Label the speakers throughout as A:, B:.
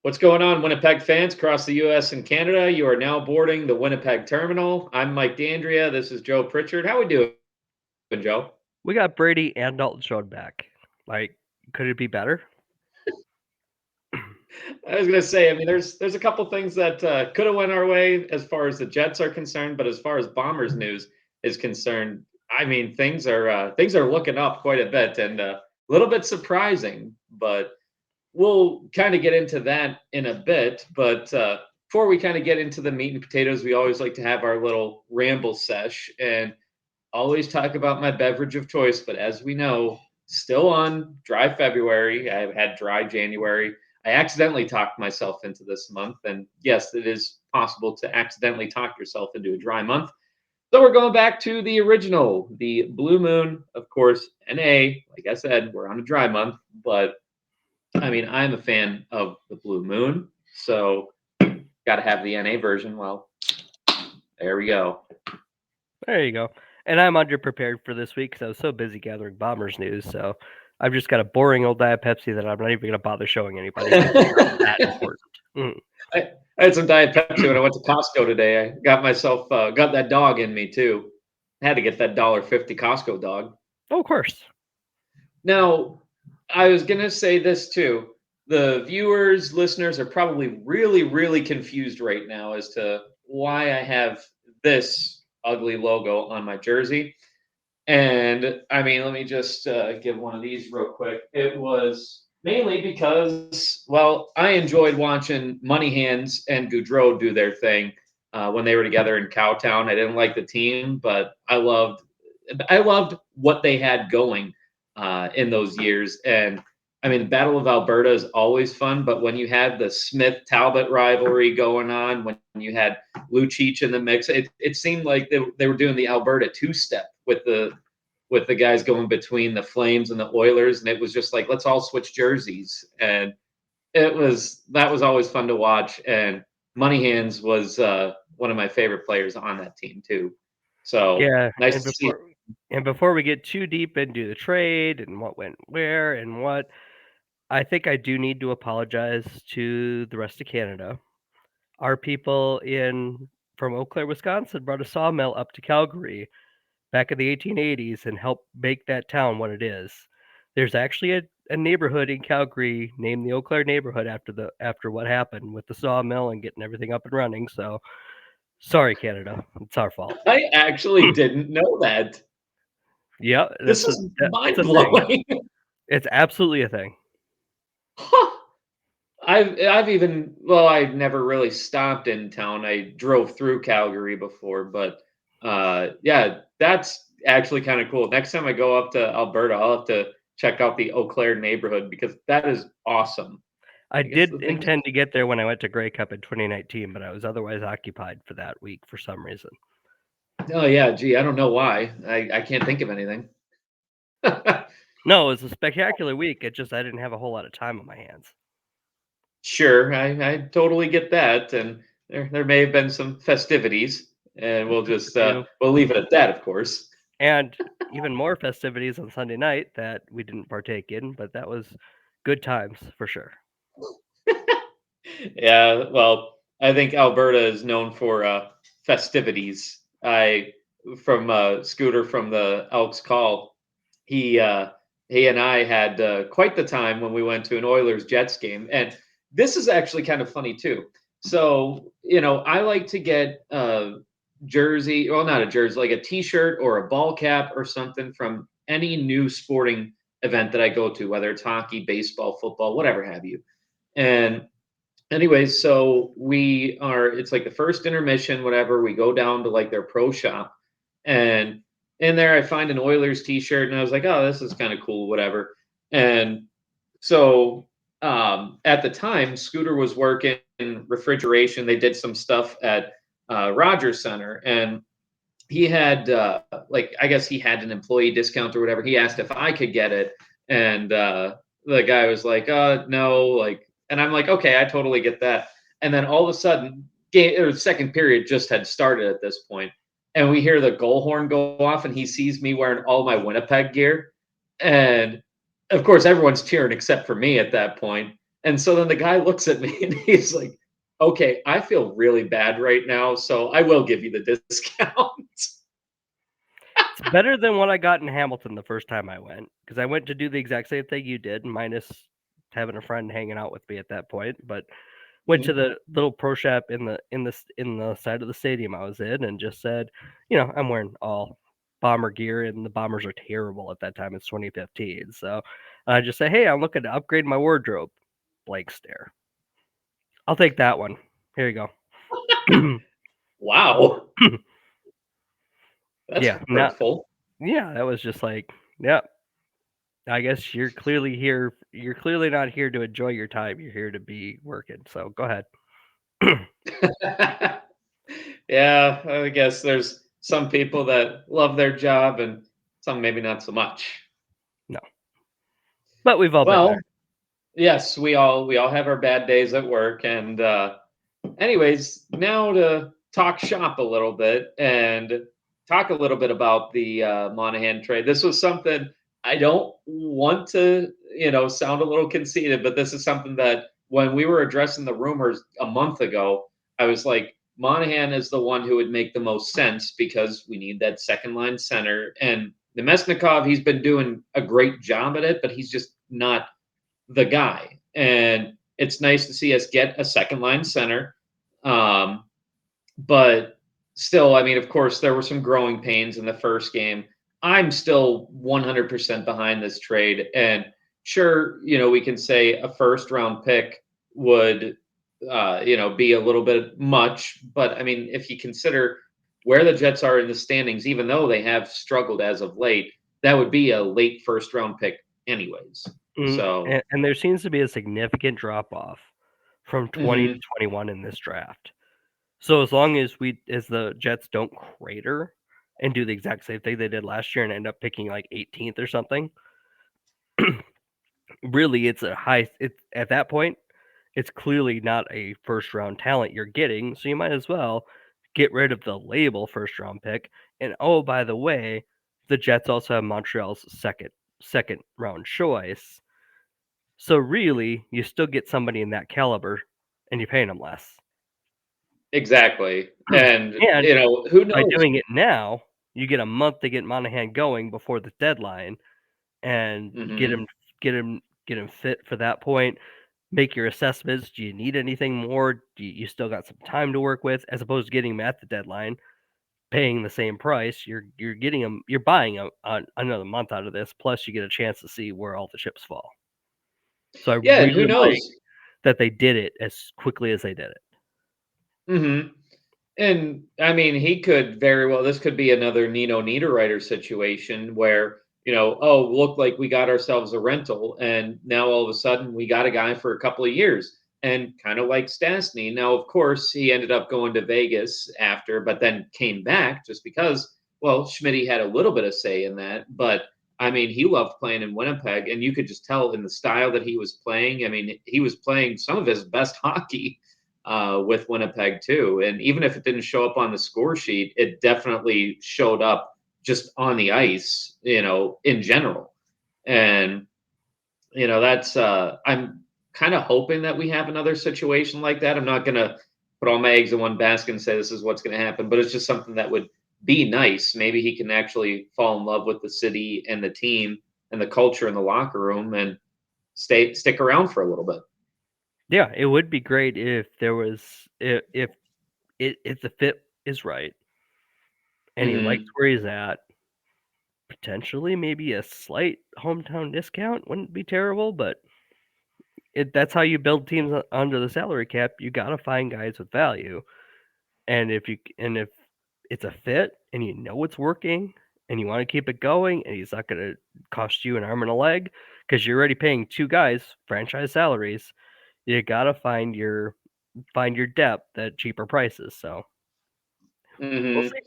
A: What's going on, Winnipeg fans across the U.S. and Canada? You are now boarding the Winnipeg terminal. I'm Mike D'Andrea. This is Joe Pritchard. How we doing, Joe?
B: We got Brady and Dalton Schoen back. Like, could it be better?
A: I was going to say, there's a couple things that could have went our way as far as the Jets are concerned, but as far as Bombers news is concerned, things are looking up quite a bit and a little bit surprising. But we'll kind of get into that in a bit. But before we kind of get into the meat and potatoes, we always like to have our little ramble sesh and always talk about my beverage of choice. But as we know, still on dry February. I've had dry January. I accidentally talked myself into this month. And yes, it is possible to accidentally talk yourself into a dry month. So we're going back to the original, the Blue Moon, of course, NA. Like I said, we're on a dry month, but I'm a fan of the Blue Moon, so got to have the NA version. Well, there we go.
B: There you go. And I'm underprepared for this week because I was so busy gathering Bombers news. So I've just got a boring old Diet Pepsi that I'm not even going to bother showing anybody because it's not that important.
A: I, I had some Diet Pepsi when I went to Costco today. I got myself got that dog in me too. I had to get that $1.50 Costco dog.
B: Oh, of course.
A: Now, I was gonna say this too. The viewers, listeners are probably really, really confused right now as to why I have this ugly logo on my jersey. And let me just give one of these real quick. It was mainly because, well, I enjoyed watching Money Hands and Goudreau do their thing when they were together in Cowtown. I didn't like the team, but I loved what they had going in those years. And the Battle of Alberta is always fun, but when you had the Smith Talbot rivalry going on, when you had Lucic in the mix, it seemed like they were doing the Alberta two-step with the guys going between the Flames and the Oilers, and it was just like, let's all switch jerseys. And that was always fun to watch. And Money Hands was one of my favorite players on that team too. So
B: Yeah,
A: nice to see.
B: and before we get too deep into the trade and what went where and what, I think I do need to apologize to the rest of Canada. Our people from Eau Claire, Wisconsin, brought a sawmill up to Calgary back in the 1880s and helped make that town what it is. There's actually a neighborhood in Calgary named the Eau Claire neighborhood after what happened with the sawmill and getting everything up and running. So sorry, Canada, it's our fault.
A: I actually didn't know that.
B: Yeah,
A: This is
B: that's
A: mind
B: a thing.
A: blowing.
B: It's absolutely a thing.
A: Huh. I've never really stopped in town. I drove through Calgary before, but yeah, that's actually kind of cool. Next time I go up to Alberta, I'll have to check out the Eau Claire neighborhood because that is awesome.
B: I
A: I guess the
B: did
A: thing.
B: intend to get there when I went to Grey Cup in 2019, but I was otherwise occupied for that week for some reason.
A: Oh yeah, gee, I don't know why. I can't think of anything.
B: No, it was a spectacular week. It just I didn't have a whole lot of time on my hands.
A: Sure, I totally get that, and there may have been some festivities, and we'll just
B: You
A: we'll leave it at that, of course.
B: and even more festivities on Sunday night that we didn't partake in, but that was good times for sure.
A: Yeah, well, I think Alberta is known for festivities. I from Scooter from the Elks Call. He uh, he and I had quite the time when we went to an Oilers Jets game, and this is actually kind of funny too. So I like to get a jersey, well, not a jersey, like a T-shirt or a ball cap or something from any new sporting event that I go to, whether it's hockey, baseball, football, whatever have you. And anyways, so it's like the first intermission, whatever. We go down to like their pro shop, and in there I find an Oilers t-shirt, and I was like, oh, this is kind of cool, whatever. And so at the time, Scooter was working in refrigeration. They did some stuff at Rogers Center, and he had like, I guess he had an employee discount or whatever. He asked if I could get it, and the guy was like, no, like, and I'm like, okay, I totally get that. And then all of a sudden, second period just had started at this point, and we hear the goal horn go off, and he sees me wearing all my Winnipeg gear, and of course everyone's cheering except for me at that point. And so then the guy looks at me and he's like, okay, I feel really bad right now, so I will give you the discount.
B: It's better than what I got in Hamilton the first time I went, because I went to do the exact same thing you did, minus having a friend hanging out with me at that point. But went to
A: Mhm.
B: the little pro shop in the side of the stadium I was in, and just said, I'm wearing all Bomber gear, and the Bombers are terrible at that time. It's 2015, so I just say, hey, I'm looking to upgrade my wardrobe. Blank stare. I'll take that one. Here you go.
A: Wow, that's
B: Yeah, no,
A: hurtful.
B: yeah, that was just like, yeah. I guess you're clearly here. You're clearly not here to enjoy your time. You're here to be working. So go ahead.
A: Yeah, I guess there's some people that love their job and some maybe not so much.
B: No, but we've all been there.
A: Well, yes, we all have our bad days at work, and anyways, now to talk shop a little bit and talk a little bit about the Monahan trade. This was something I don't want to, sound a little conceited, but this is something that when we were addressing the rumors a month ago, I was like, Monahan is the one who would make the most sense because we need that second line center. And Nemesnikov, he's been doing a great job at it, but he's just not the guy. And it's nice to see us get a second line center. Um, but still, I mean, of course, there were some growing pains in the first game. I'm still 100% behind this trade. And sure, we can say a first round pick would, be a little bit much. But I mean, if you consider where the Jets are in the standings, even though they have struggled as of late, that would be a late first round pick, anyways. So,
B: And there seems to be a significant drop off from 20 to
A: mhm.
B: 21 in this draft. So as long as the Jets don't crater and do the exact same thing they did last year and end up picking like 18th or something, really it's a high. It's at that point, it's clearly not a first round talent you're getting. So you might as well get rid of the label first round pick. And oh, by the way, the Jets also have Montreal's second round choice. So really, you still get somebody in that caliber, and you're paying them less.
A: Exactly. And,
B: And
A: who
B: by
A: knows?
B: doing it now, you get a month to get Monahan going before the deadline, and get
A: Mhm.
B: him get him fit for that point. Make your assessments. Do you need anything more? You still got some time to work with, as opposed to getting him at the deadline, paying the same price. You're getting him. You're buying another month out of this. Plus, you get a chance to see where all the chips fall. So I
A: Yeah, and who
B: really like
A: knows?
B: that they did it as quickly as they did it.
A: Mhm. And I mean, he could very well. This could be another Nino Niederreiter situation where oh, look like we got ourselves a rental, and now all of a sudden we got a guy for a couple of years, and kind of like Stastny. Now, of course, he ended up going to Vegas after, but then came back just because. Well, Schmidt had a little bit of say in that, but I mean, he loved playing in Winnipeg, and you could just tell in the style that he was playing. I mean, he was playing some of his best hockey with Winnipeg too. And even if it didn't show up on the score sheet, it definitely showed up just on the ice, in general. And that's I'm kind of hoping that we have another situation like that. I'm not gonna put all my eggs in one basket and say this is what's gonna happen, but it's just something that would be nice. Maybe he can actually fall in love with the city and the team and the culture in the locker room and stick around for a little bit.
B: Yeah, it would be great if there was if the fit is right and he likes
A: Hmm.
B: where he's at. Potentially, maybe a slight hometown discount wouldn't be terrible, but that's how you build teams under the salary cap. You got to find guys with value, and if it's a fit and you know it's working and you want to keep it going, and he's not going to cost you an arm and a leg because you're already paying two guys franchise salaries. You got to find your depth at cheaper prices. So we'll
A: Hmm.
B: see.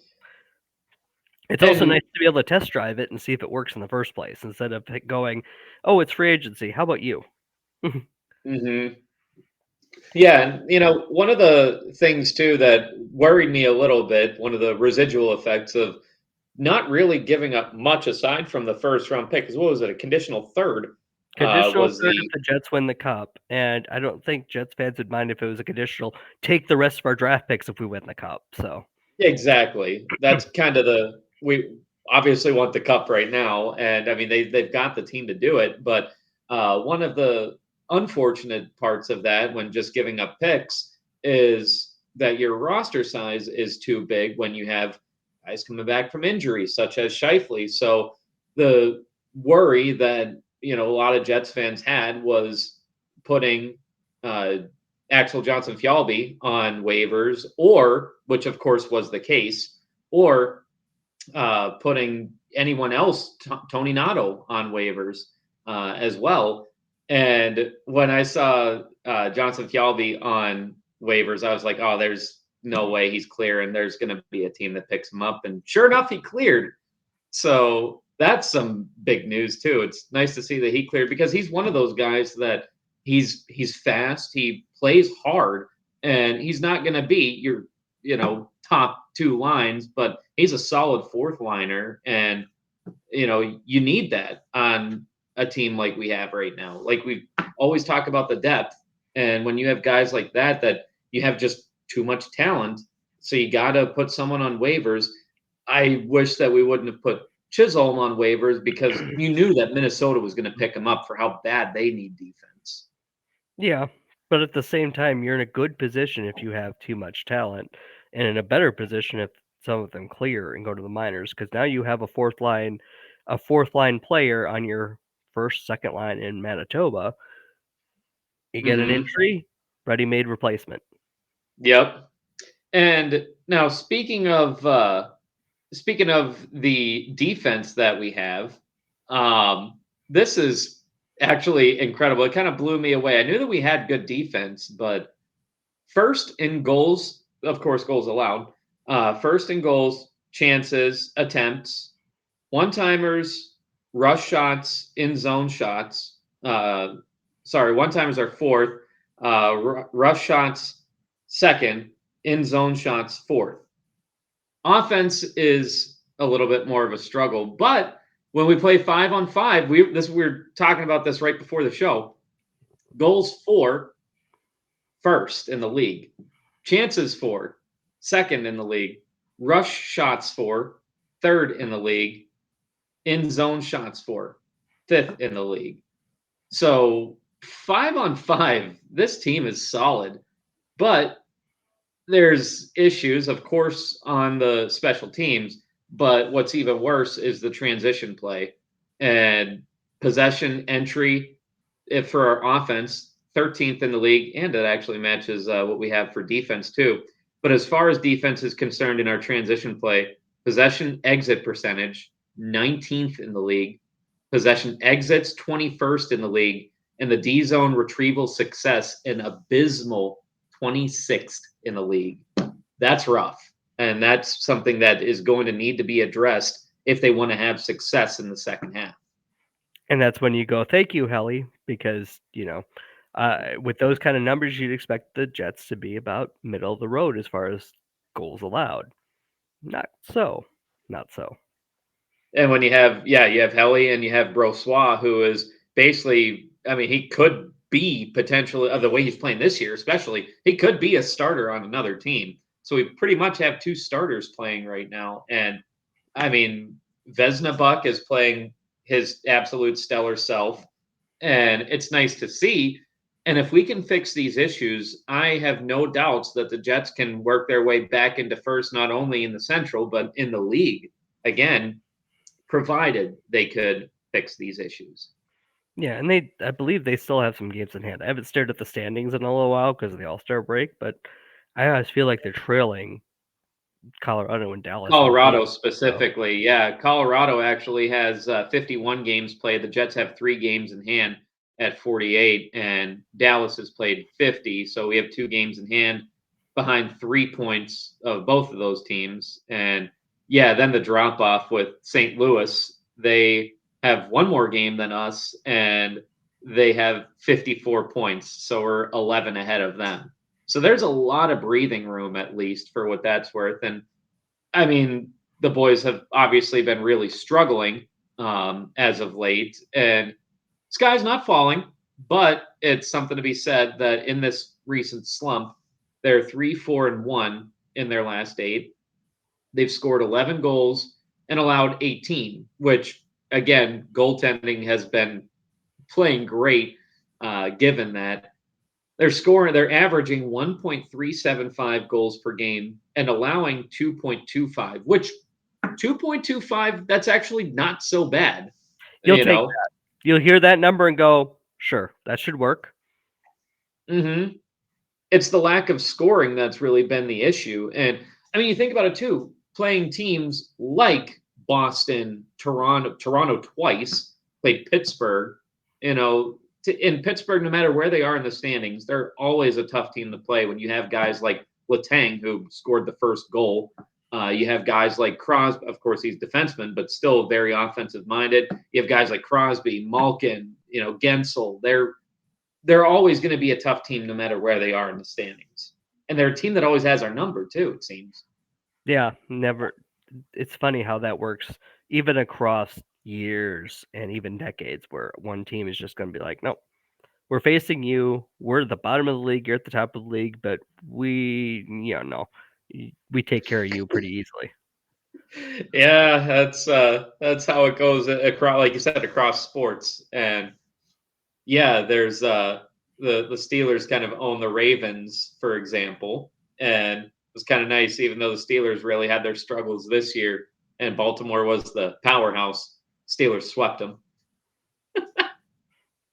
B: It's also nice
A: And
B: to be able to test drive it and see if it works in the first place instead of it going, "Oh, it's free agency. How about you?"
A: mhm. Yeah, and one of the things too that worried me a little bit, one of the residual effects of not really giving up much aside from the first round pick, because what was it, a conditional third?
B: Conditional
A: was
B: third if
A: the
B: the Jets win the cup, and I don't think Jets fans would mind if it was a conditional take the rest of our draft picks if we win the cup. So
A: exactly. That's kind of we obviously want the cup right now, and I mean they've got the team to do it. But one of the unfortunate parts of that, when just giving up picks, is that your roster size is too big when you have guys coming back from injuries, such as Shifley. So the worry that a lot of Jets fans had was putting uh, Axel Johnson Fjallby on waivers, or which of course was the case, or putting anyone else, Tony Nato, on waivers as well. And when I saw Johnson Fjallby on waivers, I was like, oh, there's no way he's clear, and there's going to be a team that picks him up. And sure enough, he cleared. So that's some big news too. It's nice to see that he cleared because he's one of those guys that he's fast, he plays hard, and he's not going to be your top two lines, but he's a solid fourth liner, and you need that on a team like we have right now. Like we always talk about the depth, and when you have guys like that you have just too much talent, so you got to put someone on waivers. I wish that we wouldn't have put Chisholm on waivers because you knew that Minnesota was going to pick him up for how bad they need defense.
B: yeah, but at the same time, you're in a good position if you have too much talent, and in a better position if some of them clear and go to the minors, because now you have a fourth line player on your first, second line in Manitoba. You get an
A: Mm-hmm.
B: injury, ready-made replacement.
A: Yep. And now speaking of the defense that we have, this is actually incredible. It kind of blew me away. I knew that we had good defense, but first in goals, of course, goals allowed. First in goals, chances, attempts, one timers, rush shots, in zone shots. Sorry, one timers are fourth, rush shots second, in zone shots fourth. Offense is a little bit more of a struggle, but when we play 5-on-5, we were talking about this right before the show. Goals for first in the league, chances for second in the league, rush shots for third in the league, in zone shots for fifth in the league. So 5-on-5, this team is solid, but there's issues, of course, on the special teams. But what's even worse is the transition play and possession entry. If for our offense, 13th in the league, and it actually matches what we have for defense too. But as far as defense is concerned in our transition play, possession exit percentage, 19th in the league, possession exits, 21st in the league, and the D zone retrieval success, an abysmal 26th in the league. That's rough. And that's something that is going to need to be addressed if they want to have success in the second half.
B: And that's when you go, thank you, Helly, because, with those kind of numbers, you'd expect the Jets to be about middle of the road as far as goals allowed. Not so. Not so.
A: And when you have Helly and you have Brossois, who is basically, I mean, he could be potentially, the way he's playing this year, especially, he could be a starter on another team. So we pretty much have two starters playing right now. And I mean, Vesna Buck is playing his absolute stellar self, and it's nice to see. And if we can fix these issues, I have no doubts that the Jets can work their way back into first, not only in the Central, but in the league again, provided they could fix these issues.
B: Yeah, and I believe they still have some games in hand. I haven't stared at the standings in a little while because of the All Star break, but I always feel like they're trailing Colorado and Dallas in the
A: Colorado
B: league. So,
A: specifically, yeah. Colorado actually has 51 games played. The Jets have 3 games in hand at 48, and Dallas has played 50. So we have 2 games in hand behind 3 points of both of those teams. And yeah, then the drop off with St. Louis. They have one more game than us, and they have 54 points. So we're 11 ahead of them. So there's a lot of breathing room, at least, for what that's worth. And I mean, the boys have obviously been really struggling as of late, and sky's not falling, but it's something to be said that in this recent slump, they're 3-4-1 in their last 8. They've scored 11 goals and allowed 18, which again, goaltending has been playing great given that. They're averaging 1.375 goals per game and allowing 2.25, which 2.25, that's actually not so bad.
B: You'll
A: You
B: take
A: know,
B: that. You'll hear that number and go, sure, that should work.
A: mm-hmm. It's the lack of scoring that's really been the issue. And I mean, you think about it too, playing teams like Boston, Toronto twice, played Pittsburgh, in Pittsburgh, no matter where they are in the standings, they're always a tough team to play when you have guys like Letang, who scored the first goal. You have guys like Crosby, of course, he's defenseman, but still very offensive minded. You have guys like Crosby, Malkin, Gensel. They're always going to be a tough team no matter where they are in the standings. And they're a team that always has our number too, it seems.
B: Yeah, never. It's funny how that works, even across years and even decades, where one team is just going to be like, nope, we're facing you. We're at the bottom of the league. You're at the top of the league, but no, we take care of you pretty easily.
A: Yeah, that's how it goes across, like you said, across sports. And yeah, there's the Steelers kind of own the Ravens, for example, and it was kind of nice, even though the Steelers really had their struggles this year, and Baltimore was the powerhouse. Steelers swept them.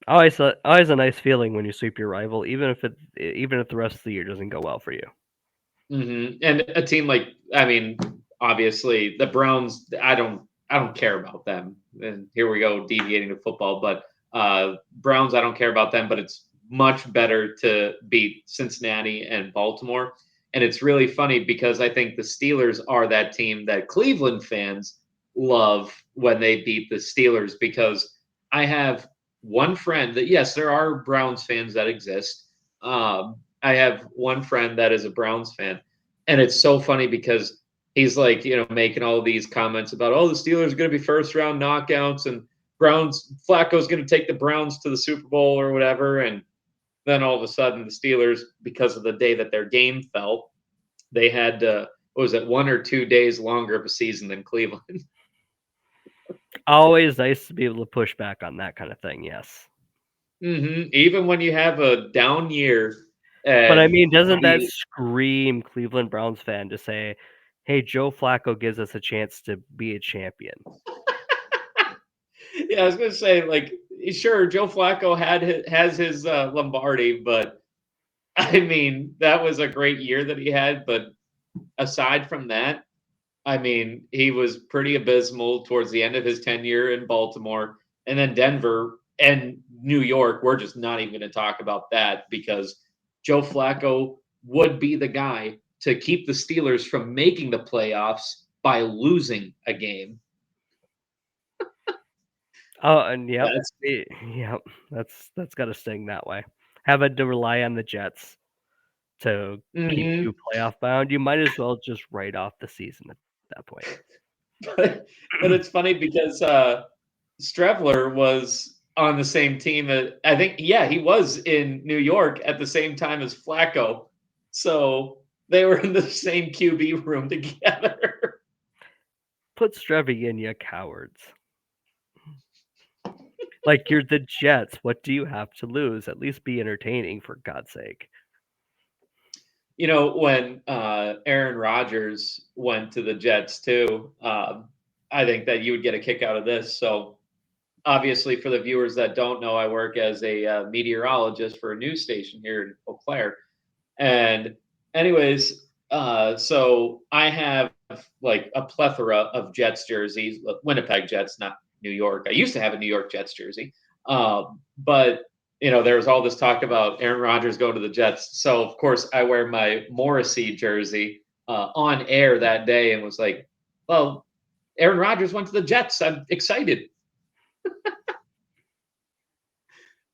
B: Always a nice feeling when you sweep your rival, even if the rest of the year doesn't go well for you.
A: Mm-hmm. And a team like, I mean, obviously the Browns, I don't care about them. And here we go deviating to football, but Browns, I don't care about them. But it's much better to beat Cincinnati and Baltimore. And it's really funny because I think the Steelers are that team that Cleveland fans love when they beat the Steelers, because I have one friend that, yes, there are Browns fans that exist. I have one friend that is a Browns fan, and it's so funny because he's like, making all these comments about, oh, the Steelers are going to be first round knockouts, and Flacco's going to take the Browns to the Super Bowl or whatever. And then all of a sudden, the Steelers, because of the day that their game fell, they had, what was it, 1 or 2 days longer of a season than Cleveland.
B: Always nice to be able to push back on that kind of thing. Yes.
A: Even when you have a down year,
B: But I
A: and
B: mean, doesn't that scream Cleveland Browns fan to say, hey, Joe Flacco gives us a chance to be a champion?
A: Yeah, I was going to say, like, sure, Joe Flacco has his Lombardi, but I mean, that was a great year that he had. But aside from that, I mean, he was pretty abysmal towards the end of his tenure in Baltimore. And then Denver and New York, we're just not even going to talk about that, because Joe Flacco would be the guy to keep the Steelers from making the playoffs by losing a game.
B: Oh, and yep,
A: That's
B: yep, that's got to sting that way. Having to rely on the Jets to keep
A: mm-hmm.
B: you playoff bound, you might as well just write off the season at that point.
A: But it's funny because Strevler was on the same team. I think, yeah, he was in New York at the same time as Flacco. So they were in the same QB room together.
B: Put Strevy in, you cowards. Like, you're the Jets. What do you have to lose? At least be entertaining, for God's sake.
A: When Aaron Rodgers went to the Jets too, I think that you would get a kick out of this. So obviously, for the viewers that don't know, I work as a meteorologist for a news station here in Eau Claire. And anyways, so I have like a plethora of Jets jerseys, Winnipeg Jets, not New York. I used to have a New York Jets jersey, but there was all this talk about Aaron Rodgers going to the Jets. So of course I wear my Morrissey jersey on air that day, and was like, "Well, Aaron Rodgers went to the Jets. I'm excited."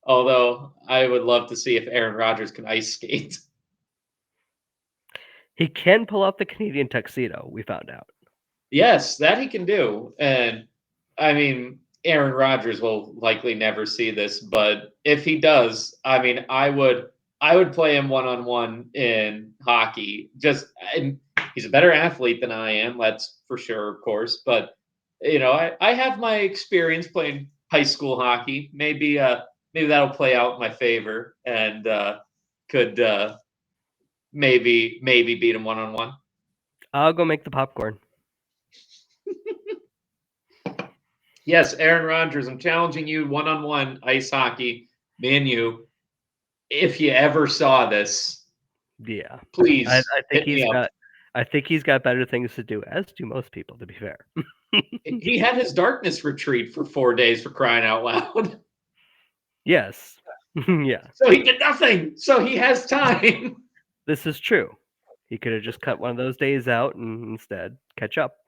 A: Although I would love to see if Aaron Rodgers can ice skate.
B: He can pull off the Canadian tuxedo, we found out.
A: Yes, that he can do. And I mean, Aaron Rodgers will likely never see this, but if he does, I mean, I would play him one-on-one in hockey. And he's a better athlete than I am, that's for sure, of course. But I have my experience playing high school hockey. Maybe that'll play out in my favor, and could maybe beat him one-on-one.
B: I'll go make the popcorn.
A: Yes, Aaron Rodgers, I'm challenging you one-on-one ice hockey, me and you. If you ever saw this,
B: yeah,
A: please
B: I think
A: hit me up.
B: I think he's got better things to do, as do most people, to be fair.
A: He had his darkness retreat for 4 days, for crying out loud.
B: Yes. Yeah.
A: So he did nothing. So he has time.
B: This is true. He could have just cut one of those days out and instead catch up.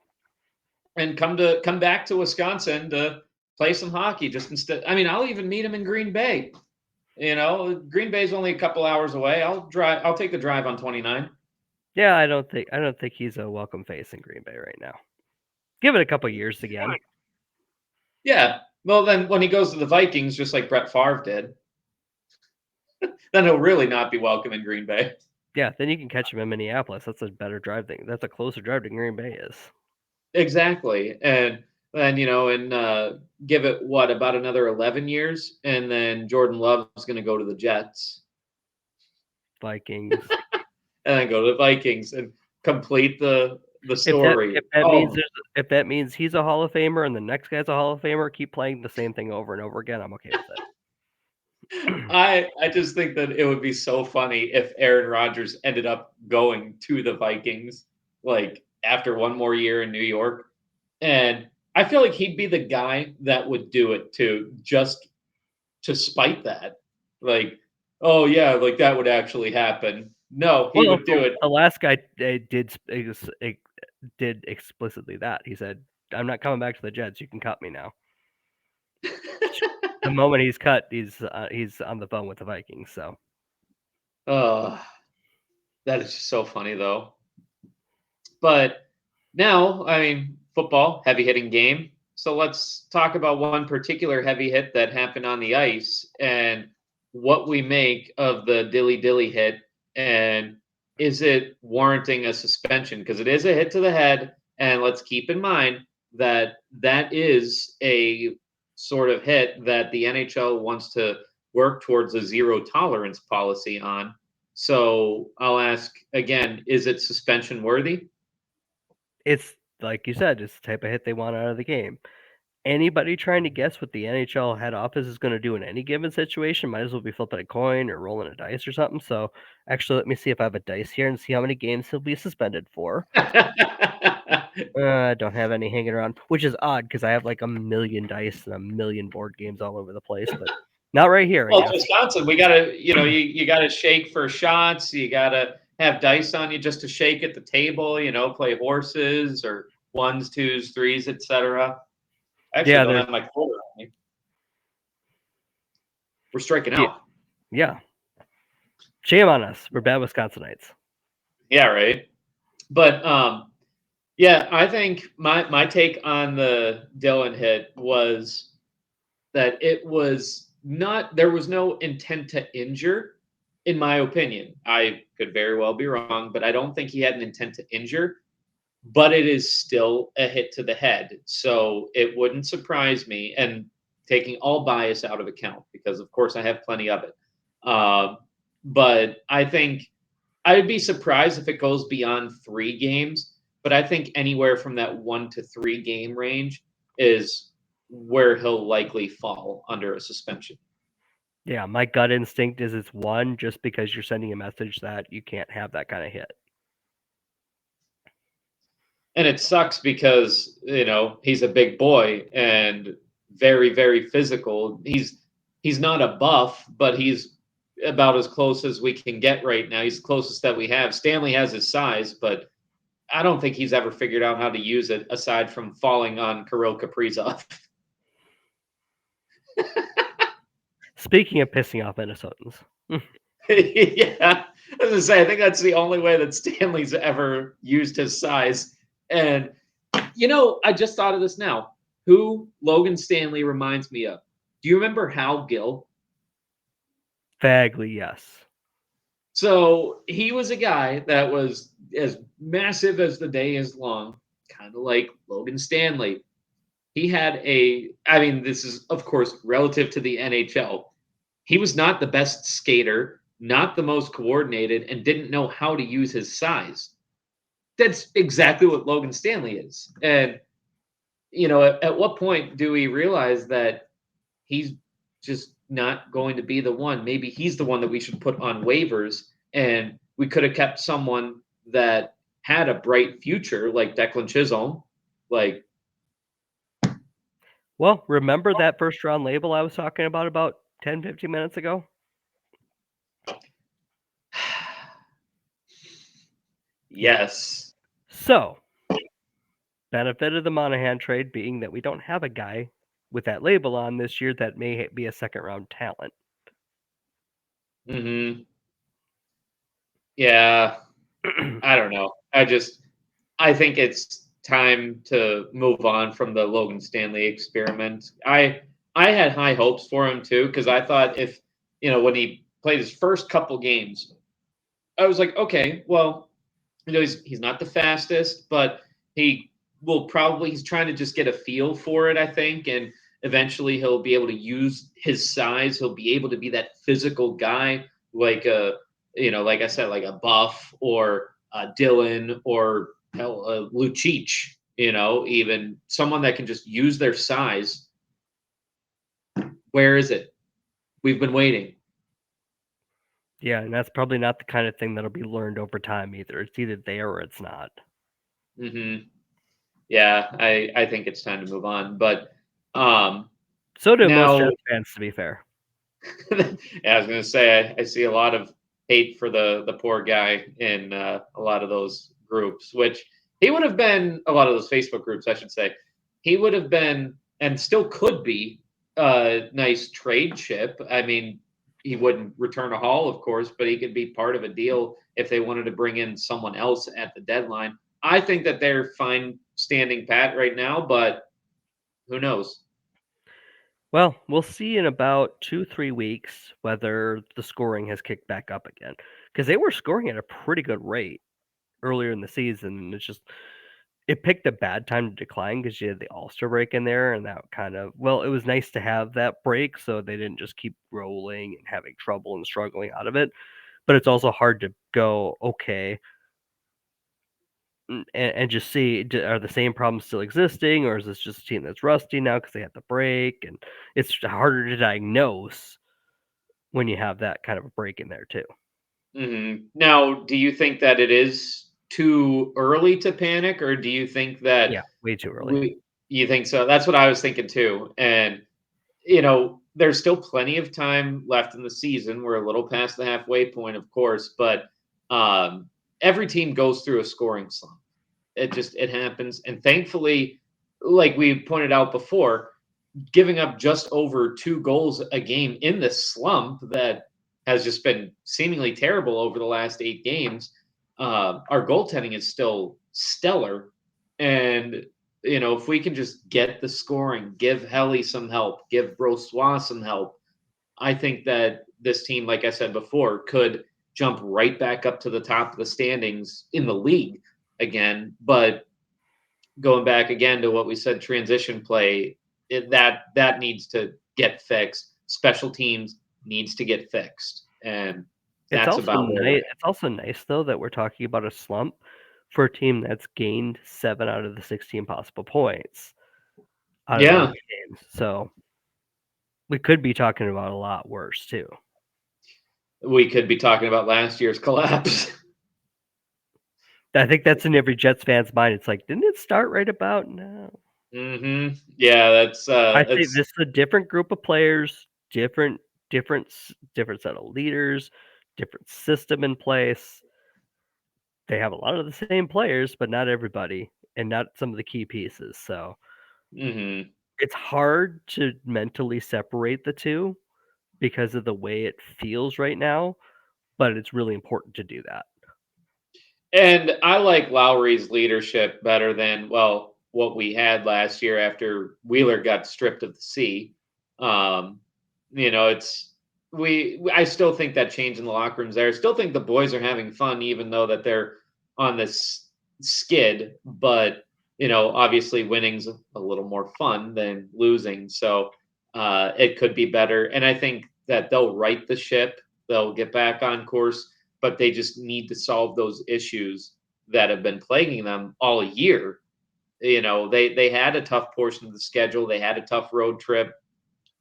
A: And come back to Wisconsin to play some hockey. Just instead, I mean, I'll even meet him in Green Bay. Green Bay's only a couple hours away. I'll take the drive on 29.
B: Yeah, I don't think he's a welcome face in Green Bay right now. Give it a couple years again.
A: Yeah. Well, then when he goes to the Vikings, just like Brett Favre did, then he'll really not be welcome in Green Bay.
B: Yeah, then you can catch him in Minneapolis. That's a better drive thing. That's a closer drive than Green Bay is.
A: Exactly. And then, give it about another 11 years, and then Jordan Love's going to go to the Jets.
B: Vikings.
A: And then go to the Vikings and complete the story.
B: If that means he's a Hall of Famer and the next guy's a Hall of Famer, keep playing the same thing over and over again. I'm okay with it.
A: I just think that it would be so funny if Aaron Rodgers ended up going to the Vikings, like after one more year in New York. And I feel like he'd be the guy that would do it too, just to spite that. Like, oh yeah, like that would actually happen. No, he would do it.
B: The last guy did explicitly that. He said, "I'm not coming back to the Jets. You can cut me now." The moment he's cut, he's on the phone with the Vikings. So,
A: that is just so funny though. But now, I mean, football, heavy hitting game. So let's talk about one particular heavy hit that happened on the ice and what we make of the dilly hit, and is it warranting a suspension? Because it is a hit to the head, and let's keep in mind that is a sort of hit that the NHL wants to work towards a zero tolerance policy on. So I'll ask again, is it suspension worthy?
B: it's like you said, it's the type of hit they want out of the game. Anybody trying to guess what the NHL head office is going to do in any given situation might as well be flipping a coin or rolling a dice or something. So actually, let me see if I have a dice here and see how many games he'll be suspended for. I don't have any hanging around, which is odd because I have like a million dice and a million board games all over the place, but not right here.
A: Well, Wisconsin, we gotta, you gotta shake for shots. You gotta have dice on you just to shake at the table. Play horses or ones, twos, threes, etc. Actually, I don't have my quarter on me. We're striking out.
B: Yeah. Shame on us. We're bad Wisconsinites.
A: Yeah, right. But I think my take on the Dillon hit was that it was not, there was no intent to injure, in my opinion. I could very well be wrong, but I don't think he had an intent to injure. But it is still a hit to the head. So it wouldn't surprise me, and taking all bias out of account, because of course I have plenty of it. But I think I'd be surprised if it goes beyond 3 games, but I think anywhere from that 1 to 3 game range is where he'll likely fall under a suspension.
B: Yeah, my gut instinct is it's 1, just because you're sending a message that you can't have that kind of hit.
A: And it sucks because, he's a big boy and very, very physical. He's not a buff, but he's about as close as we can get right now. He's the closest that we have. Stanley has his size, but I don't think he's ever figured out how to use it aside from falling on Kirill Kaprizov.
B: Speaking of pissing off Minnesotans.
A: Yeah, I was gonna say, I think that's the only way that Stanley's ever used his size. And I just thought of this now. who Logan Stanley reminds me of? Do you remember Hal Gill?
B: Vaguely, yes.
A: So he was a guy that was as massive as the day is long, kind of like Logan Stanley. He had I mean, this is, of course, relative to the NHL. He was not the best skater, not the most coordinated, and didn't know how to use his size. That's exactly what Logan Stanley is. And, at what point do we realize that he's just not going to be the one? Maybe he's the one that we should put on waivers, and we could have kept someone that had a bright future like Declan Chisholm. Like,
B: Well, remember that first round label I was talking about 10, 15 minutes ago?
A: yes.
B: So, benefit of the Monahan trade being that we don't have a guy with that label on this year that may be a second round talent.
A: Hmm. Yeah. I don't know. I think it's time to move on from the Logan Stanley experiment. I had high hopes for him too, because I thought if when he played his first couple games, I was like, okay, well, he's not the fastest, but he's trying to just get a feel for it, I think, and eventually he'll be able to use his size. He'll be able to be that physical guy, like like I said, like a Buff or Dillon or hell, Lucic. Even someone that can just use their size. Where is it? We've been waiting.
B: Yeah, and that's probably not the kind of thing that'll be learned over time either. It's either there or it's not.
A: Hmm. Yeah, I think it's time to move on. But
B: so do most
A: now,
B: Jets fans, to be fair.
A: yeah, I was going to say I see a lot of hate for the poor guy in a lot of those groups, which he would have been a lot of those Facebook groups, I should say. He would have been and still could be a nice trade chip. I mean, he wouldn't return a haul, of course, but he could be part of a deal if they wanted to bring in someone else at the deadline. I think that they're fine standing pat right now, but who knows?
B: Well, we'll see in about 2-3 weeks whether the scoring has kicked back up again. Because they were scoring at a pretty good rate earlier in the season. And it picked a bad time to decline because you had the All-Star break in there. And that it was nice to have that break so they didn't just keep rolling and having trouble and struggling out of it. But it's also hard to go, okay, and just see, are the same problems still existing, or is this just a team that's rusty now because they had the break? And it's harder to diagnose when you have that kind of a break in there too.
A: Now, do you think that it is too early to panic, or do you think that
B: Yeah, way too early.
A: you think so? That's what I was thinking too. And there's still plenty of time left in the season. We're a little past the halfway point, of course, but every team goes through a scoring slump. It happens, and thankfully, like we pointed out before, giving up just over 2 goals a game in this slump that has just been seemingly terrible over the last 8 games. Our goaltending is still stellar, and if we can just get the scoring, give Helly some help, give Brossois some help, I think that this team, like I said before, could jump right back up to the top of the standings in the league again. But going back again to what we said, transition play, that needs to get fixed. Special teams needs to get fixed, and that's about where we're at.
B: It's also nice though that we're talking about a slump for a team that's gained 7 out of the 16 possible points out of those
A: Yeah,
B: games. So we could be talking about a lot worse too.
A: we could be talking about last year's collapse.
B: I think that's in every Jets fan's mind. It's like, didn't it start right about now?
A: Yeah, that's
B: I think this is a different group of players, different set of leaders, different system in place. They have a lot of the same players, but not everybody, and not some of the key pieces. So
A: hmm
B: it's hard to mentally separate the two because of the way it feels right now, but it's really important to do that.
A: And I like Lowry's leadership better than, well, what we had last year after Wheeler got stripped of the C. Um, it's I still think that change in the locker rooms there. I still think the boys are having fun, even though that they're on this skid. But obviously, winning's a little more fun than losing, so it could be better. And I think that they'll right the ship. They'll get back on course, but they just need to solve those issues that have been plaguing them all year. They had a tough portion of the schedule. They had a tough road trip,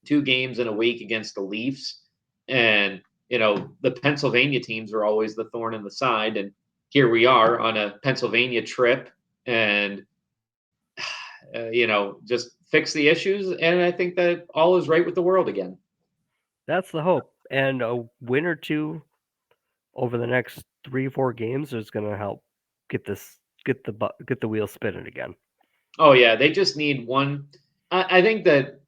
A: 2 games in a week against the Leafs. And, the Pennsylvania teams are always the thorn in the side. And here we are on a Pennsylvania trip and, just fix the issues. And I think that all is right with the world again.
B: That's the hope. And a win or two over the next 3-4 games is going to help get the wheel spinning again.
A: Oh yeah, they just need one. I think that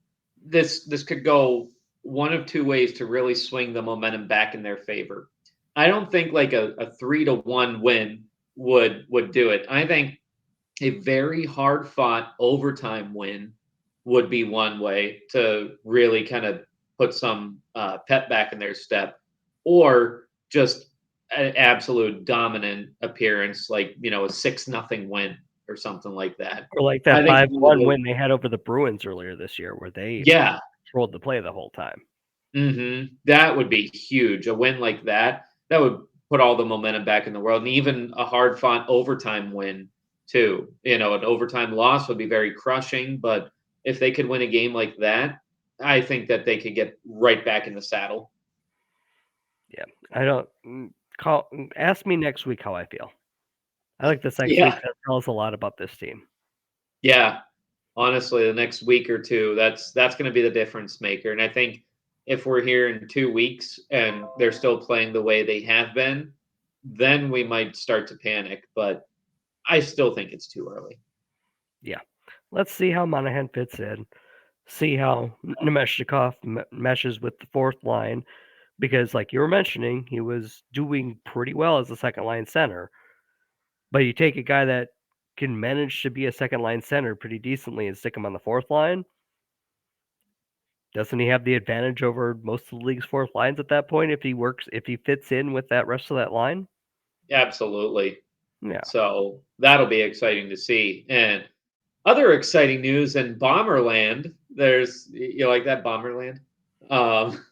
A: this could go one of two ways to really swing the momentum back in their favor. I don't think like a 3-1 win would do it. I think a very hard fought overtime win would be one way to really kind of put some pep back in their step, or just an absolute dominant appearance, like a 6-0 win or something like that.
B: Or like
A: I
B: that
A: think
B: 5-1 win they had over the Bruins earlier this year, where they
A: yeah,
B: controlled the play the whole time.
A: that would be huge. A win like that would put all the momentum back in the world, and even a hard fought overtime win too. An overtime loss would be very crushing, but if they could win a game like that, I think that they could get right back in the saddle.
B: Yeah, I don't ask me next week how I feel. I like this next week.
A: Yeah,
B: That tells a lot about this team.
A: yeah. Honestly, the next week or two, that's going to be the difference maker. And I think if we're here in 2 weeks and they're still playing the way they have been, then we might start to panic. But I still think it's too early.
B: Yeah, let's see how Monahan fits in. See how Nemeshnikov meshes with the fourth line, because, like you were mentioning, he was doing pretty well as a second line center. But you take a guy that can manage to be a second line center pretty decently and stick him on the fourth line. Doesn't he have the advantage over most of the league's fourth lines at that point if he fits in with that rest of that line?
A: Absolutely.
B: Yeah.
A: So that'll be exciting to see. And other exciting news in Bomberland, you like that Bomberland? Um,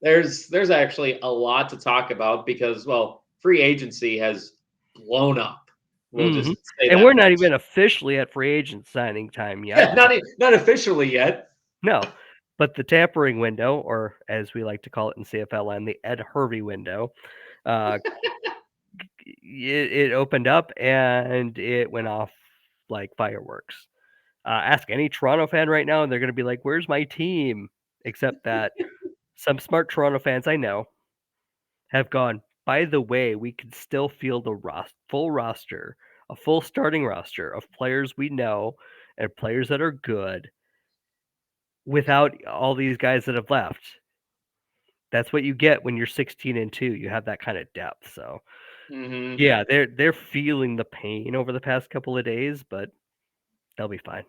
A: there's actually a lot to talk about because, well, free agency has blown up. We'll
B: hmm
A: just say
B: And
A: that
B: we're not
A: much.
B: even officially at free agent signing time yet.
A: Yeah, not officially yet.
B: No, but the tampering window, or as we like to call it in CFL land, the Ed Hervey window, uh, it opened up and it went off like fireworks. Ask any Toronto fan right now, and they're going to be like, "Where's my team?" Except that some smart Toronto fans I know have gone, by the way, we can still field a full roster, a full starting roster of players we know and players that are good without all these guys that have left. That's what you get when you're 16-2. You have that kind of depth. So
A: Hmm.
B: yeah, they're feeling the pain over the past couple of days, but they'll be fine.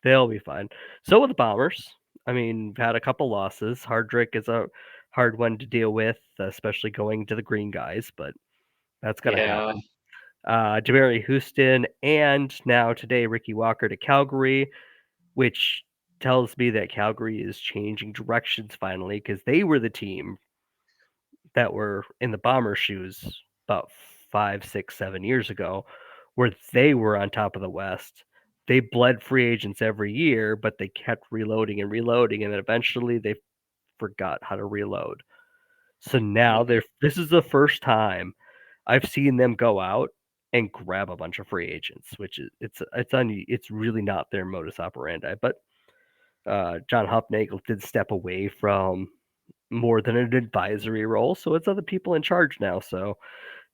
B: They'll be fine. So with the Bombers, I mean, had a couple losses. Hardrick is a hard one to deal with, especially going to the Green Guys, but that's going to
A: Yeah,
B: happen. Demery Houston, and now today Ricky Walker to Calgary, which tells me that Calgary is changing directions finally, because they were the team that were in the Bomber shoes about 5, 6, 7 years ago, where they were on top of the West. They bled free agents every year, but they kept reloading and reloading, and then eventually they forgot how to reload. So now this is the first time I've seen them go out and grab a bunch of free agents, which is it's really not their modus operandi. But John Hupnagel did step away from more than an advisory role, so it's other people in charge now. So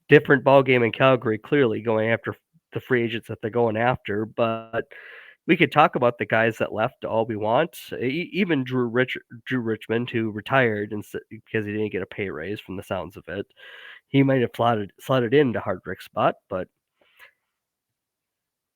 B: different ball game in Calgary, clearly going after the free agents that they're going after. But we could talk about the guys that left all we want. Even Drew Richmond, who retired because he didn't get a pay raise from the sounds of it. He might have slotted into Hardrick's spot, but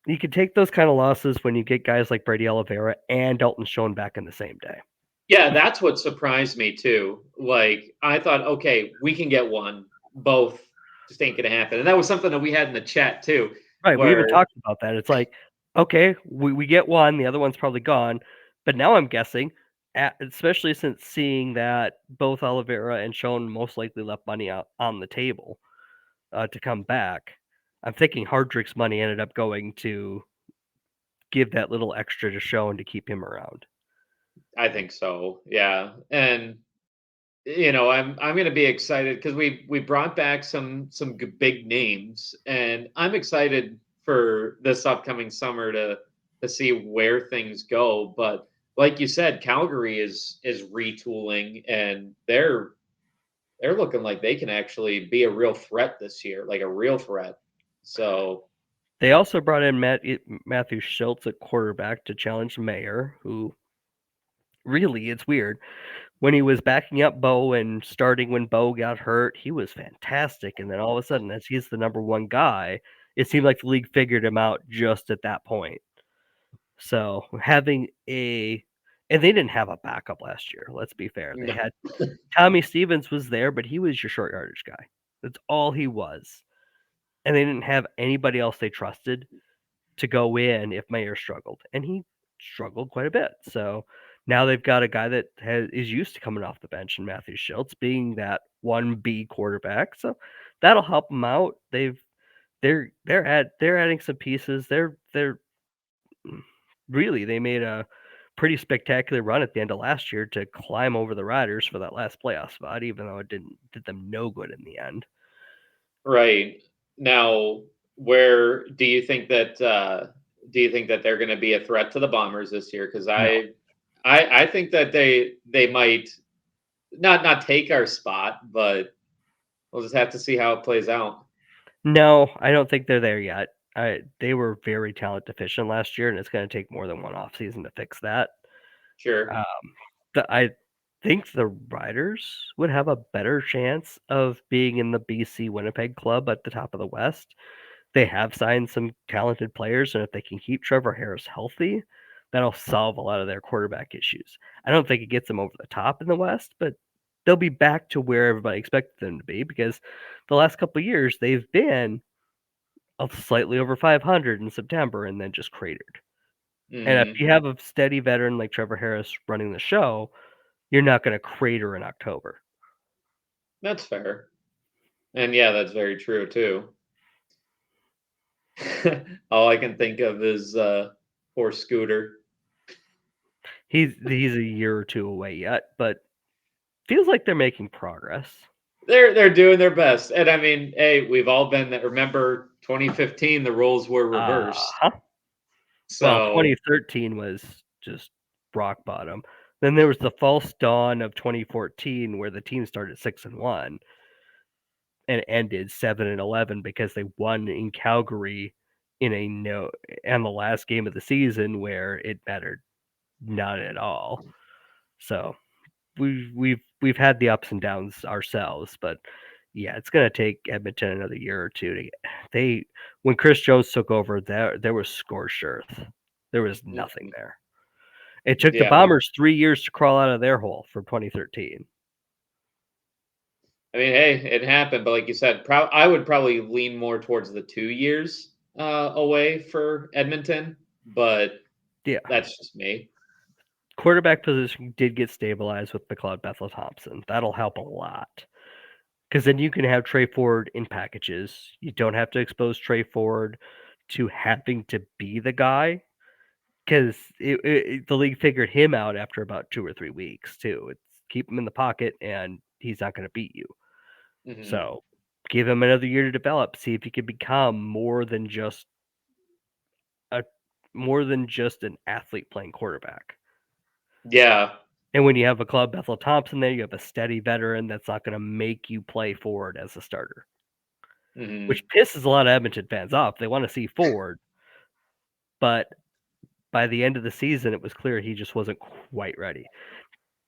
B: You can take those kind of losses when you get guys like Brady Oliveira and Dalton Schoen back in the same day.
A: Yeah, that's what surprised me too. Like I thought, okay, we can get one. Both just ain't gonna happen. And that was something that we had in the chat too,
B: Right, we even
A: where
B: talked about that. It's like, okay, we get one, the other one's probably gone, but now I'm guessing, especially since seeing that both Oliveira and Schoen most likely left money out on the table to come back, I'm thinking Hardrick's money ended up going to give that little extra to Schoen to keep him around.
A: I think so. Yeah. And I'm going to be excited because we brought back some big names, and I'm excited for this upcoming summer to see where things go. But like you said, Calgary is retooling, and they're looking like they can actually be a real threat this year, like a real threat. So
B: They also brought in Matthew Schultz at quarterback to challenge Mayer, who really, it's weird. When he was backing up Bo and starting when Bo got hurt, he was fantastic. And then all of a sudden, as he's the number one guy, it seemed like the league figured him out just at that point. So having and they didn't have a backup last year. Let's be fair. They
A: no,
B: had Tommy Stevens was there, but he was your short yardage guy. That's all he was. And they didn't have anybody else they trusted to go in if Mayer struggled, and he struggled quite a bit. So now they've got a guy that is used to coming off the bench in Matthew Schultz being that 1B quarterback. So that'll help them out. They're adding some pieces. They're really they made a pretty spectacular run at the end of last year to climb over the Riders for that last playoff spot, even though it did them no good in the end.
A: right. Now, where do you think that they're going to be a threat to the Bombers this year? Because
B: No.
A: I think that they might not take our spot, but we'll just have to see how it plays out.
B: No, I don't think they're there yet. They were very talent deficient last year, and it's going to take more than one off season to fix that.
A: Sure.
B: Um, I think the Riders would have a better chance of being in the BC Winnipeg club at the top of the West. They have signed some talented players, and if they can keep Trevor Harris healthy, that'll solve a lot of their quarterback issues. I don't think it gets them over the top in the West, but they'll be back to where everybody expected them to be because the last couple of years they've been slightly over 500 in September and then just cratered. And if
A: Hmm.
B: you have a steady veteran like Trevor Harris running the show, you're not going to crater in October.
A: That's fair. And yeah, that's very true too. All I can think of is poor Scooter.
B: He's a year or two away yet, but feels like they're making progress.
A: They're doing their best. And I mean, hey, we've all been there. Remember 2015, the roles were reversed.
B: Uh-huh. Well,
A: So
B: 2013 was just rock bottom. Then there was the false dawn of 2014 where the team started 6-1 and ended 7-11 because they won in Calgary in a no and the last game of the season where it mattered not at all. So we've had the ups and downs ourselves, but yeah, it's gonna take Edmonton another year or two to get they when Chris Jones took over, there was scorched earth. There was nothing
A: mhm.
B: there. It took the
A: Yeah,
B: Bombers 3 years to crawl out of their hole from 2013.
A: I mean, hey, it happened, but like you said, I would probably lean more towards the 2 years away for Edmonton, but
B: Yeah.
A: that's just me.
B: Quarterback position did get stabilized with McLeod Bethel Thompson. That'll help a lot. Because then you can have Trey Ford in packages. You don't have to expose Trey Ford to having to be the guy because the league figured him out after about 2 or 3 weeks too. It's keep him in the pocket and he's not going to beat you.
A: Hmm.
B: So give him another year to develop. See if he can become a more than just an athlete playing quarterback.
A: Yeah.
B: And when you have a Club Bethel Thompson there, you have a steady veteran that's not going to make you play Ford as a starter,
A: Hmm.
B: which pisses a lot of Edmonton fans off. They want to see Ford, but by the end of the season, it was clear he just wasn't quite ready.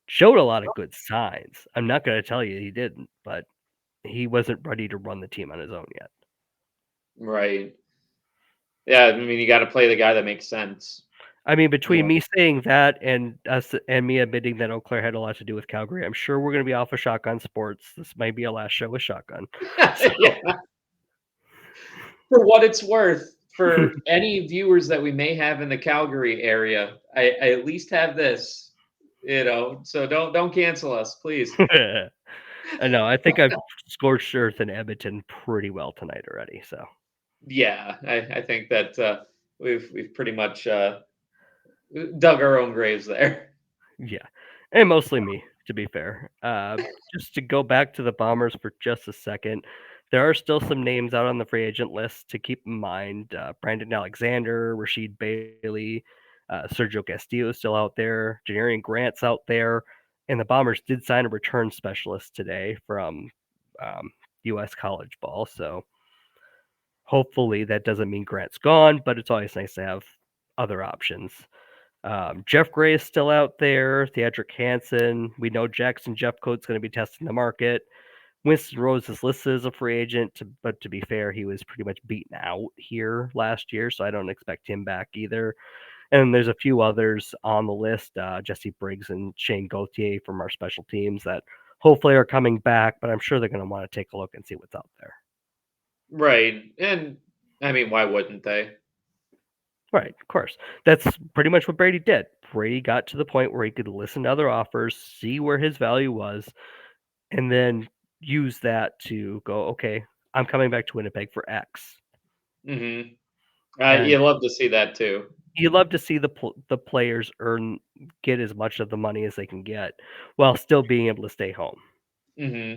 B: Showed a lot of good signs. I'm not going to tell you he didn't, but he wasn't ready to run the team on his own yet.
A: Right. Yeah, I mean, you got to play the guy that makes sense.
B: I mean,
A: You
B: between me saying that and us and me admitting that Eau Claire had a lot to do with Calgary, I'm sure we're going to be off of Shotgun Sports. This might be a last show with Shotgun. So,
A: yeah. For what it's worth, for any viewers that we may have in the Calgary area, I at least have this, so don't cancel us, please.
B: I know. I think I've scorched earth in Edmonton pretty well tonight already. So,
A: Yeah, I think that we've pretty much dug our own graves there.
B: yeah. And mostly me, to be fair. Just to go back to the Bombers for just a second, there are still some names out on the free agent list to keep in mind. Brandon Alexander, Rashid Bailey, Sergio Castillo is still out there. Janarian Grant's out there. And the Bombers did sign a return specialist today from U.S. college ball. So hopefully that doesn't mean Grant's gone, but it's always nice to have other options. Jeff Gray is still out there. Theodric Hansen. We know Jackson Jeffcoat's going to be testing the market. Winston Rose is listed as a free agent, but to be fair, he was pretty much beaten out here last year, so I don't expect him back either. And there's a few others on the list, Jesse Briggs and Shane Gauthier from our special teams that hopefully are coming back, but I'm sure they're going to want to take a look and see what's out there.
A: Right. And I mean, why wouldn't they?
B: Right, of course. That's pretty much what Brady did. Brady got to the point where he could listen to other offers, see where his value was, and then use that to go, okay, I'm coming back to Winnipeg for X.
A: Hmm.
B: And
A: You love to see that too.
B: you love to see the players get as much of the money as they can get while still being able to stay home.
A: Hmm.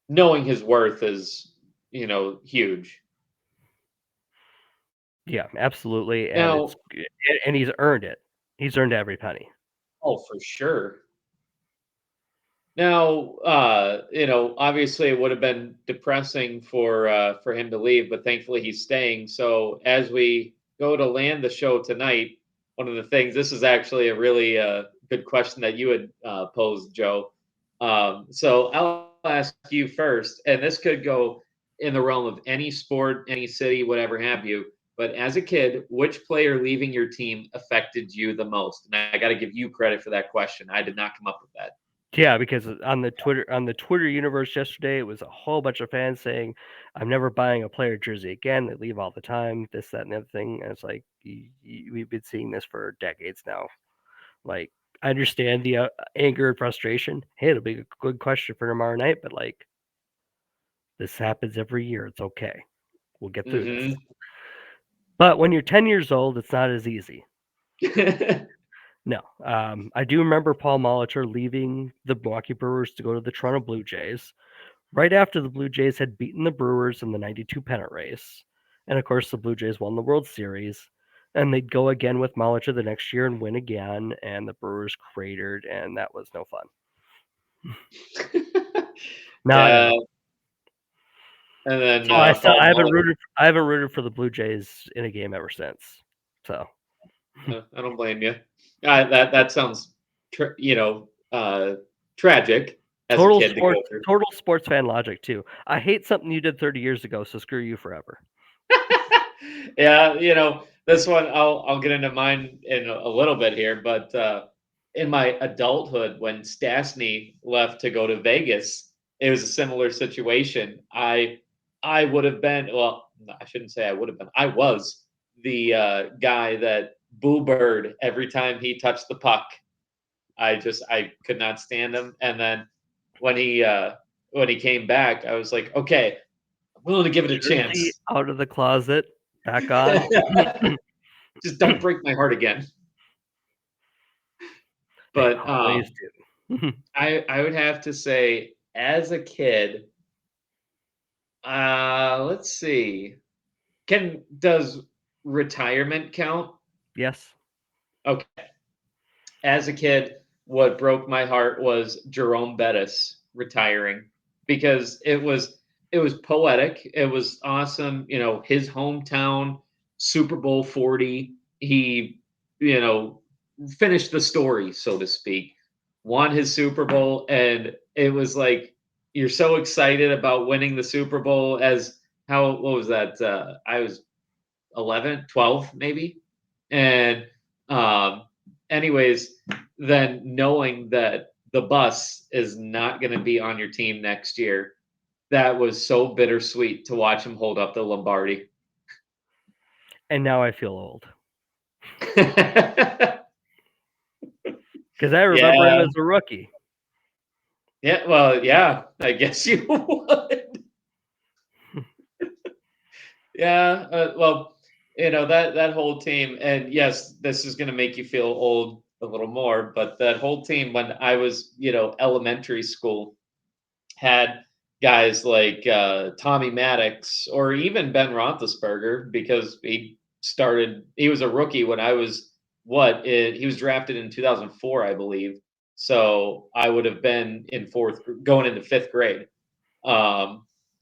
A: Knowing his worth is, huge.
B: Yeah, absolutely,
A: Now,
B: and he's earned it. He's earned every penny.
A: oh, for sure. Now, obviously it would have been depressing for him to leave, but thankfully he's staying. So as we go to land the show tonight, one of the things this is actually a really good question that you had posed, Joe. So I'll ask you first, and this could go in the realm of any sport, any city, whatever have you. But as a kid, which player leaving your team affected you the most? And I got to give you credit for that question. I did not come up with that.
B: Yeah, because on the Twitter universe yesterday, it was a whole bunch of fans saying, "I'm never buying a player jersey again. They leave all the time. This, that, and the other thing." And it's like we've been seeing this for decades now. Like I understand the anger and frustration. Hey, it'll be a good question for tomorrow night, but like this happens every year. It's okay. We'll get through this.
A: Hmm.
B: But when you're 10 years old, it's not as easy. No, I do remember Paul Molitor leaving the Milwaukee Brewers to go to the Toronto Blue Jays right after the Blue Jays had beaten the Brewers in the 92 pennant race. And of course, the Blue Jays won the World Series. And they'd go again with Molitor the next year and win again. And the Brewers cratered, and that was no fun. Not at
A: Yeah,
B: all.
A: and then
B: So
A: Paul
B: I haven't rooted for the Blue Jays in a game ever since. So
A: I don't blame you. That sounds, tragic as a kid to go through.
B: total sports fan logic too. I hate something you did 30 years ago, so screw you forever.
A: Yeah, this one I'll get into mine in a little bit here, but in my adulthood, when Stastny left to go to Vegas, it was a similar situation. I would have been, well, I shouldn't say I would have been. I was the guy that boo bird every time he touched the puck. I could not stand him. And then when he came back, I was like, okay, I'm willing to give it a
B: Jersey
A: chance.
B: out of the closet, back on.
A: Just don't break my heart again.
B: They
A: But
B: always do.
A: I would have to say, as a kid, let's see. Does retirement count?
B: Yes.
A: Okay. As a kid, what broke my heart was Jerome Bettis retiring because it was poetic. It was awesome. His hometown, Super Bowl 40. He, you know, finished the story, so to speak. Won his Super Bowl, and it was like you're so excited about winning the Super Bowl as how what was that? 11, 12 maybe. And anyways, then knowing that the bus is not going to be on your team next year, that was so bittersweet to watch him hold up the Lombardi.
B: And now I feel old.
A: Yeah.
B: Because I remember him as a rookie.
A: Yeah, well, yeah, I guess you would. Yeah, well, that whole team, and yes, this is going to make you feel old a little more, but that whole team when I was, elementary school had guys like Tommy Maddox or even Ben Roethlisberger because he was a rookie when I was he was drafted in 2004, I believe. So I would have been in going into fifth grade.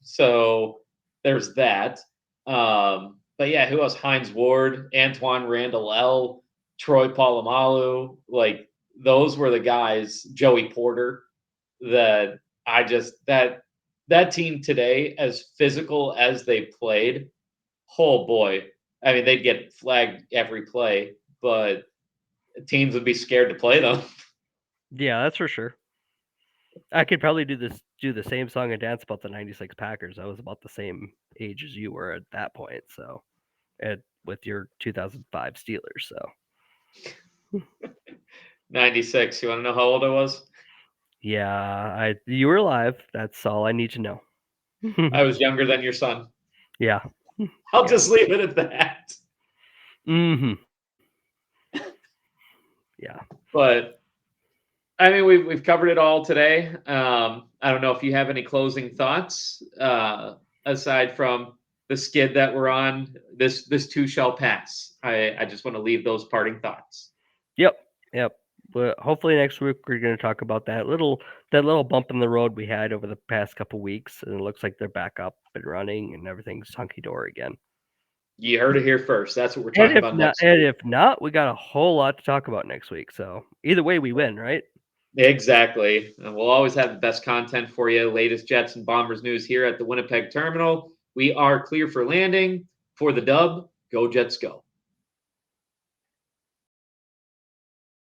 A: So there's that. But yeah, who else? Hines Ward, Antoine Randall, Troy Polamalu, like those were the guys. Joey Porter, that I just that team today, as physical as they played, oh boy, I mean they'd get flagged every play, but teams would be scared to play them.
B: Yeah, that's for sure. I could probably do the same song and dance about the '96 Packers. I was about the same age as you were at that point. So, with your 2005 Steelers. So,
A: 96. You want to know how old I was?
B: yeah, you were alive. That's all I need to know.
A: I was younger than your son.
B: Yeah.
A: I'll
B: Yeah.
A: just leave it at that.
B: Mm-hmm. Yeah.
A: But I mean, we've covered it all today. I don't know if you have any closing thoughts aside from the skid that we're on. This too shall pass. I just want to leave those parting thoughts.
B: Yep. Yep. But hopefully next week we're going to talk about that little bump in the road we had over the past couple weeks, and it looks like they're back up and running, and everything's hunky dory again.
A: You heard it here first. That's what we're talking about next week.
B: And if not, we got a whole lot to talk about next week. So either way, we win, right?
A: Exactly. And we'll always have the best content for you. Latest Jets and Bombers news here at the Winnipeg terminal. We are clear for landing for the dub. Go Jets go.